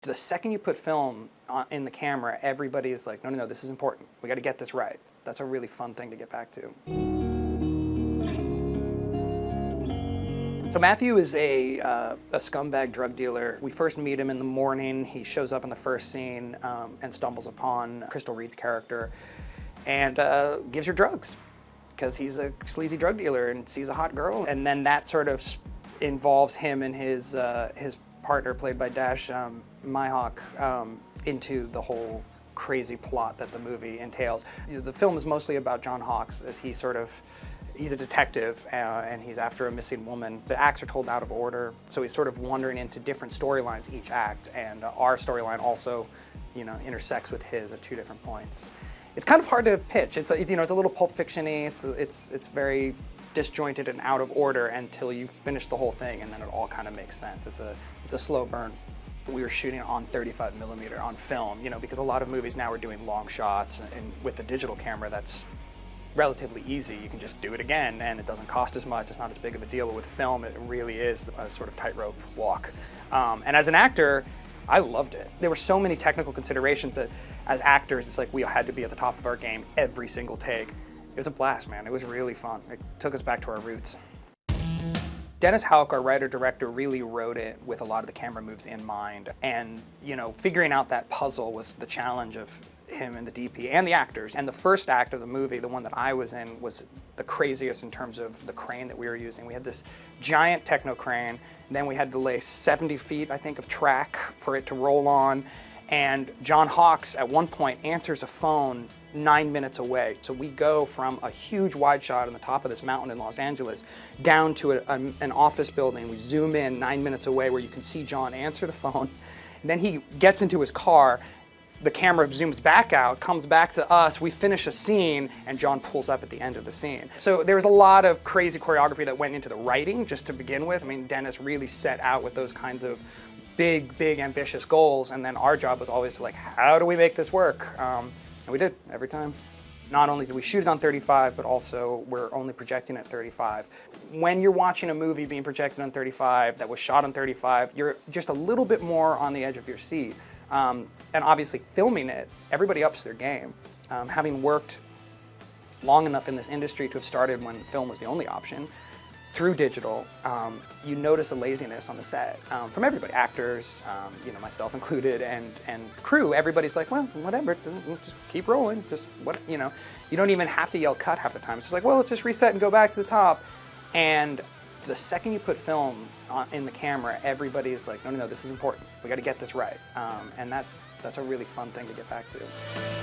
The second you put film in the camera, everybody is like, no, no, no, this is important. We got to get this right. That's a really fun thing to get back to. So Matthew is a scumbag drug dealer. We first meet him in the morning. He shows up in the first scene and stumbles upon Crystal Reed's character and gives her drugs because he's a sleazy drug dealer and sees a hot girl. And then that sort of involves him and his partner, played by Dash Myhawk, into the whole crazy plot that the movie entails. The film is mostly about John Hawkes as he's a detective and he's after a missing woman. The acts are told out of order, so he's sort of wandering into different storylines each act, and our storyline also, intersects with his at two different points. It's kind of hard to pitch. It's a little Pulp Fiction-y. It's very disjointed and out of order until you finish the whole thing, and then it all kind of makes sense. It's a slow burn. We were shooting on 35 millimeter on film, because a lot of movies now are doing long shots, and with the digital camera, that's relatively easy. You can just do it again, and it doesn't cost as much. It's not as big of a deal. But with film, it really is a sort of tightrope walk. And as an actor, I loved it. There were so many technical considerations that, as actors, it's like we had to be at the top of our game every single take. It was a blast, man. It was really fun. It took us back to our roots. Dennis Houck, our writer-director, really wrote it with a lot of the camera moves in mind. And, figuring out that puzzle was the challenge of him and the DP and the actors. And the first act of the movie, the one that I was in, was the craziest in terms of the crane that we were using. We had this giant techno crane, and then we had to lay 70 feet, I think, of track for it to roll on. And John Hawkes, at one point, answers a phone 9 minutes away. So we go from a huge wide shot on the top of this mountain in Los Angeles down to an office building. We zoom in 9 minutes away where you can see John answer the phone. And then he gets into his car. The camera zooms back out, comes back to us, we finish a scene, and John pulls up at the end of the scene. So there was a lot of crazy choreography that went into the writing just to begin with. I mean, Dennis really set out with those kinds of big, ambitious goals, and then our job was always to how do we make this work? And we did, every time. Not only did we shoot it on 35, but also we're only projecting at 35. When you're watching a movie being projected on 35, that was shot on 35, you're just a little bit more on the edge of your seat. And obviously filming it, everybody ups their game. Having worked long enough in this industry to have started when film was the only option, through digital, you notice a laziness on the set from everybody, actors, myself included, and crew. Everybody's like, well, whatever, just keep rolling, you don't even have to yell cut half the time. It's just like, well, let's just reset and go back to the top. And the second you put film in the camera, everybody is like, no, no, no, this is important. We got to get this right. And that's a really fun thing to get back to.